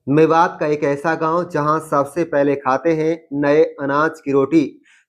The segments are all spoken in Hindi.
मेवात का एक ऐसा गांव जहां सबसे पहले खाते हैं नए अनाज की रोटी।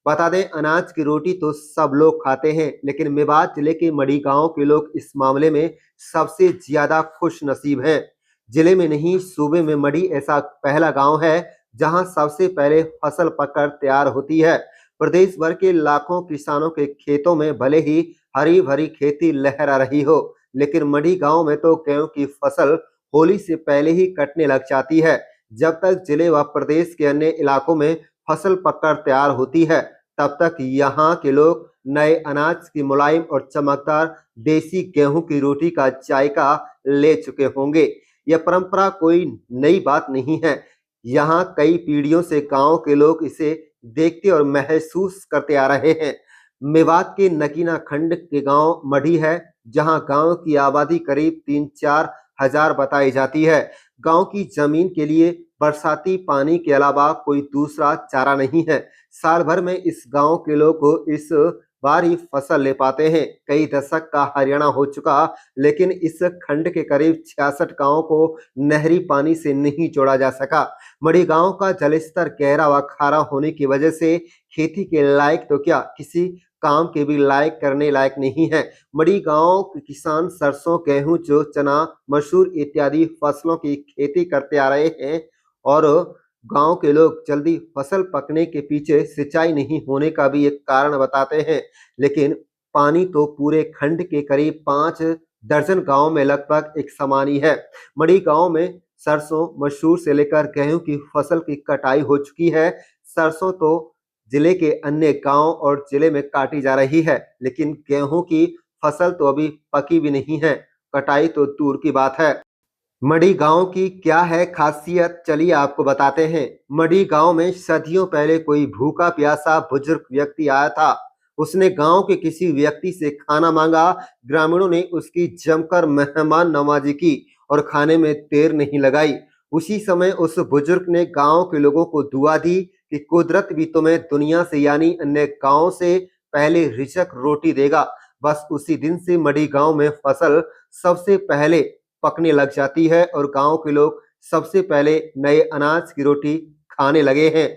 बता दें, अनाज की रोटी तो सब लोग खाते हैं, लेकिन मेवात जिले के मड़ी गांव के लोग इस मामले में सबसे ज्यादा खुश नसीब हैं। जिले में नहीं, सूबे में मड़ी ऐसा पहला गांव है जहां सबसे पहले फसल पककर तैयार होती है। प्रदेश भर के लाखों किसानों के खेतों में भले ही हरी भरी खेती लहरा रही हो, लेकिन मड़ी गांव में तो गेहूं की फसल होली से पहले ही कटने लग जाती है। जब तक जिले व प्रदेश के अन्य इलाकों में फसल पककर तैयार होती है, तब तक यहाँ के लोग नए अनाज की मुलायम और चमकदार देसी गेहूं की रोटी का जायका ले चुके होंगे। यह परंपरा कोई नई बात नहीं है। यहाँ कई पीढ़ियों से गांव के लोग इसे देखते और महसूस करते आ रहे हैं। मेवात के नगीना खंड के गांव मढ़ी है, जहां गांव की आबादी करीब 3-4 हजार बताई जाती है। गांव की जमीन के लिए बरसाती पानी के अलावा कोई दूसरा चारा नहीं है। साल भर में इस गांव के लोग इस बार ही फसल ले पाते हैं। कई दशक का हरियाणा हो चुका, लेकिन इस खंड के करीब 66 गांवों को नहरी पानी से नहीं जोड़ा जा सका। मड़ी गांव का जलस्तर गहरा व खारा होने की वजह से खेती के लायक तो क्या, किसी काम के भी लायक करने लायक नहीं है। मड़ी गांव के किसान सरसों, गेहूं, जो चना, मसूर इत्यादि फसलों की खेती करते आ रहे हैं और गांव के लोग जल्दी फसल पकने के पीछे सिंचाई नहीं होने का भी एक कारण बताते हैं। लेकिन पानी तो पूरे खंड के करीब 5 दर्जन गांव में लगभग एक समान ही है। मड़ी गांव में सरसों, मसूर से लेकर गेहूं की फसल की कटाई हो चुकी है। सरसों तो जिले के अन्य गांव और जिले में काटी जा रही है, लेकिन गेहूं की फसल तो अभी पकी भी नहीं है, कटाई तो दूर की बात है। मड़ी गांव की क्या है खासियत, चलिए आपको बताते हैं। मड़ी गांव में सदियों पहले कोई भूखा प्यासा बुजुर्ग व्यक्ति आया था। उसने गांव के किसी व्यक्ति से खाना मांगा। ग्रामीणों ने उसकी जमकर मेहमान नवाजी की और खाने में देर नहीं लगाई। उसी समय उस बुजुर्ग ने गांव के लोगों को दुआ दी कि कुदरत भी तुम्हें दुनिया से यानी अन्य गांव से पहले रिजक रोटी देगा। बस उसी दिन से मड़ी गांव में फसल सबसे पहले पकने लग जाती है और गांव के लोग सबसे पहले नए अनाज की रोटी खाने लगे हैं।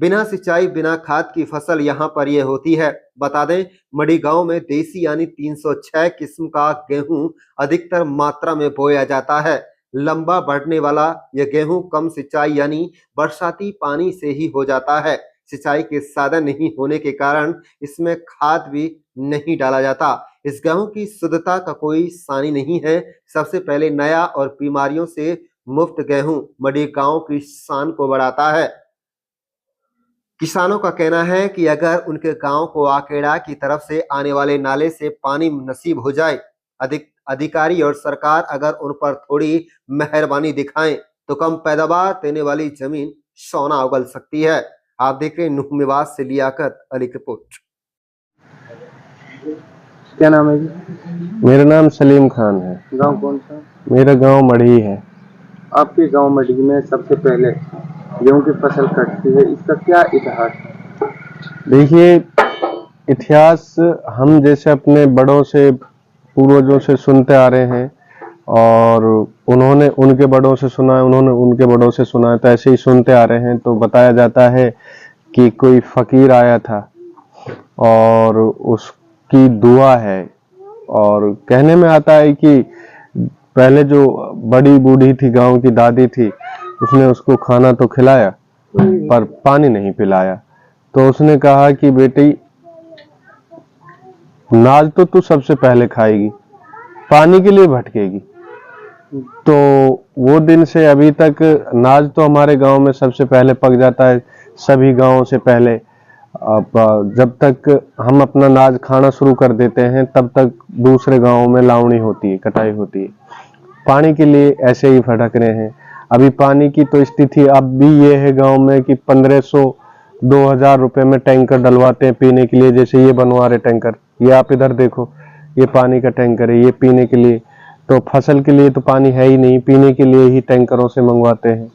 बिना सिंचाई, बिना खाद की फसल यहाँ पर यह होती है। बता दें, मड़ी गांव में देसी यानी 306 किस्म का गेहूं अधिकतर मात्रा में बोया जाता है। लंबा बढ़ने वाला यह गेहूं कम सिंचाई यानी बरसाती पानी से ही हो जाता है। सिंचाई के साधन नहीं होने के कारण इसमें खाद भी नहीं डाला जाता। इस गेहूं की शुद्धता का कोई सानी नहीं है। सबसे पहले नया और बीमारियों से मुक्त गेहूं मड़ी गांव की शान को बढ़ाता है। किसानों का कहना है कि अगर उनके गांव को आकेड़ा की तरफ से आने वाले नाले से पानी नसीब हो जाए, अधिकारी और सरकार अगर उन पर थोड़ी मेहरबानी दिखाएं, तो कम पैदावार देने वाली जमीन सोना उगल सकती है। आप देख रहे हैं नुह मेवात से लियाकत अली की रिपोर्ट। क्या नाम है जी? मेरा नाम सलीम खान है। गांव कौन सा? मेरा गांव मढ़ी है। आपके गांव मढ़ी में सबसे पहले गेहूं की फसल कटती है, इसका क्या इतिहास है? देखिए, इतिहास हम जैसे अपने बड़ों से, पूर्वजों से सुनते आ रहे हैं और उन्होंने उनके बड़ों से सुना है, उन्होंने उनके बड़ों से सुना है, तो ऐसे ही सुनते आ रहे हैं। तो बताया जाता है कि कोई फकीर आया था और उसकी दुआ है, और कहने में आता है कि पहले जो बड़ी बूढ़ी थी, गांव की दादी थी, उसने उसको खाना तो खिलाया पर पानी नहीं पिलाया। तो उसने कहा कि बेटी, नाज तो तू सबसे पहले खाएगी, पानी के लिए भटकेगी। तो वो दिन से अभी तक नाज तो हमारे गांव में सबसे पहले पक जाता है, सभी गांवों से पहले। अब जब तक हम अपना नाज खाना शुरू कर देते हैं, तब तक दूसरे गांवों में लावणी होती है, कटाई होती है। पानी के लिए ऐसे ही भटक रहे हैं। अभी पानी की तो स्थिति अब भी ये है गांव में कि 1500-2000 रुपए में टैंकर डलवाते हैं पीने के लिए। जैसे ये बनवा रहे टैंकर, ये आप इधर देखो, ये पानी का टैंकर है, ये पीने के लिए। तो फसल के लिए तो पानी है ही नहीं, पीने के लिए ही टैंकरों से मंगवाते हैं।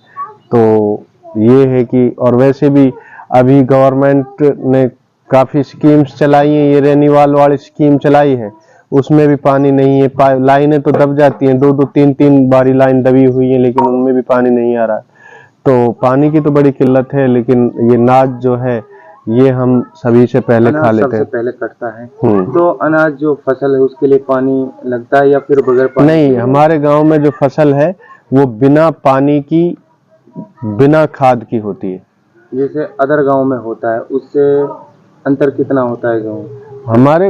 तो ये है कि, और वैसे भी अभी गवर्नमेंट ने काफी स्कीम्स चलाई हैं, ये रेनीवाल वाली स्कीम चलाई है, उसमें भी पानी नहीं है। लाइनें तो दब जाती हैं, 2-2 3-3 बारी लाइन दबी हुई है, लेकिन उनमें भी पानी नहीं आ रहा है। तो पानी की तो बड़ी किल्लत है, लेकिन ये अनाज जो है ये हम सभी से पहले खा लेते सबसे हैं। पहले कटता है। तो अनाज जो फसल है उसके लिए पानी लगता है या फिर बगैर पानी? नहीं, हमारे गांव में जो फसल है वो बिना पानी की, बिना खाद की होती है। जैसे अदर गांव में होता है, उससे अंतर कितना होता है गांव? हमारे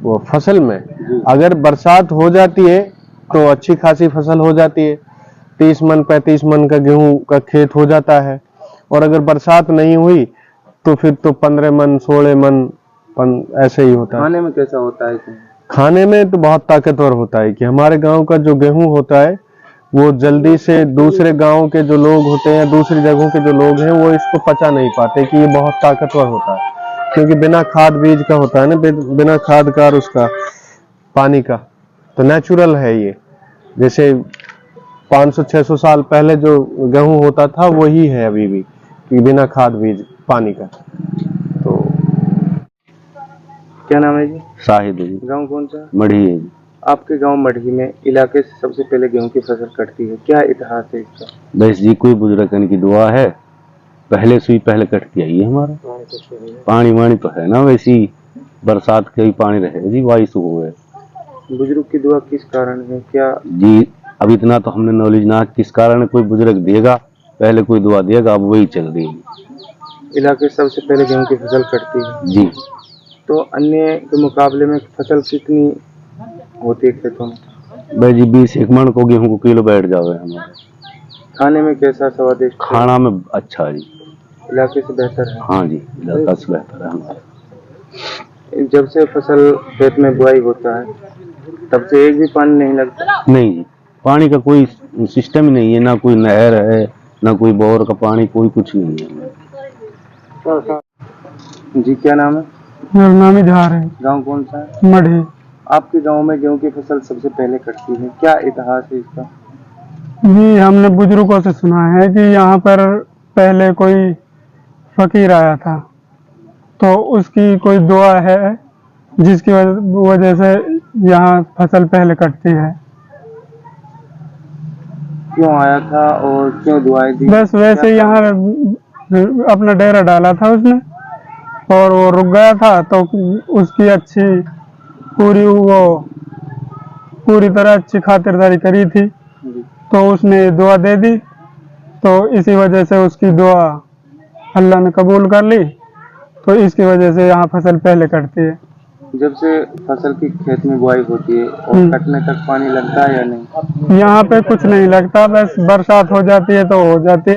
वो फसल में अगर बरसात हो जाती है तो अच्छी खासी फसल हो जाती है, 30 मन 35 मन का गेहूं का खेत हो जाता है। और अगर बरसात नहीं हुई तो फिर तो 15 मन 16 मन ऐसे ही होता है। खाने में कैसा होता है? खाने में तो बहुत ताकतवर होता है कि हमारे गांव का जो गेहूं होता है वो जल्दी से दूसरे गांव के जो लोग होते हैं, दूसरी जगहों के जो लोग हैं, वो इसको पचा नहीं पाते कि ये बहुत ताकतवर होता है, क्योंकि बिना खाद बीज का होता है ना, बिना खाद का और उसका पानी का, तो नेचुरल है ये। जैसे 500-600 साल पहले जो गेहूं होता था वही है अभी भी, कि बिना खाद बीज पानी का। तो क्या नाम है जी? शाहिद है जी। गांव कौन सा? मढ़ी है जी। आपके गांव मढ़ी में इलाके से सबसे पहले गेहूं की फसल कटती है, क्या इतिहास है इसका? बस जी कोई बुजुर्गन की दुआ है, पहले से ही पहले कटती आई है हमारा। पानी वानी तो है ना, वैसी बरसात के ही पानी रहे जी, बारिश हो गए। बुजुर्ग की दुआ किस कारण है, क्या जी अब इतना तो हमने नॉलेज ना किस कारण कोई बुजुर्ग देगा, पहले कोई दुआ देगा, अब वही चल रही है। इलाके से सबसे पहले गेहूं की फसल कटती है जी। तो अन्य के मुकाबले में फसल कितनी होती है खेतों में? भाई जी 20 मन को गेहूं को किलो बैठ जावे हमारे। खाने में कैसा स्वादिष्ट? खाना में अच्छा जी। इलाके से बेहतर है? हाँ जी, इलाका से बेहतर है हमारा। जब से फसल खेत में बुआई होता है तब से एक भी पानी नहीं लगता? नहीं जी, पानी का कोई सिस्टम ही नहीं है, ना कोई नहर है, ना कोई बोर का पानी, कोई कुछ नहीं है। जी क्या नाम है? मेरा नाम इजहार है। गांव कौन सा है? मढ़ी। आपके गांव में गेहूं की फसल सबसे पहले कटती है, क्या इतिहास है इसका? जी हमने बुजुर्गों से सुना है कि यहाँ पर पहले कोई फकीर आया था, तो उसकी कोई दुआ है जिसकी वजह से यहाँ फसल पहले कटती है। क्यों आया था और क्यों दुआएं दी? बस वैसे ही यहाँ अपना डेरा डाला था उसने और वो रुक गया था, तो उसकी अच्छी पूरी तरह अच्छी खातिरदारी करी थी, तो उसने दुआ दे दी, तो इसी वजह से उसकी दुआ अल्लाह ने कबूल कर ली, तो इसकी वजह से यहाँ फसल पहले कटती है। जब से फसल की खेत में बुआई होती है और कटने तक पानी लगता है या नहीं? यहाँ पे कुछ नहीं लगता, बस बरसात हो जाती है तो हो जाती है।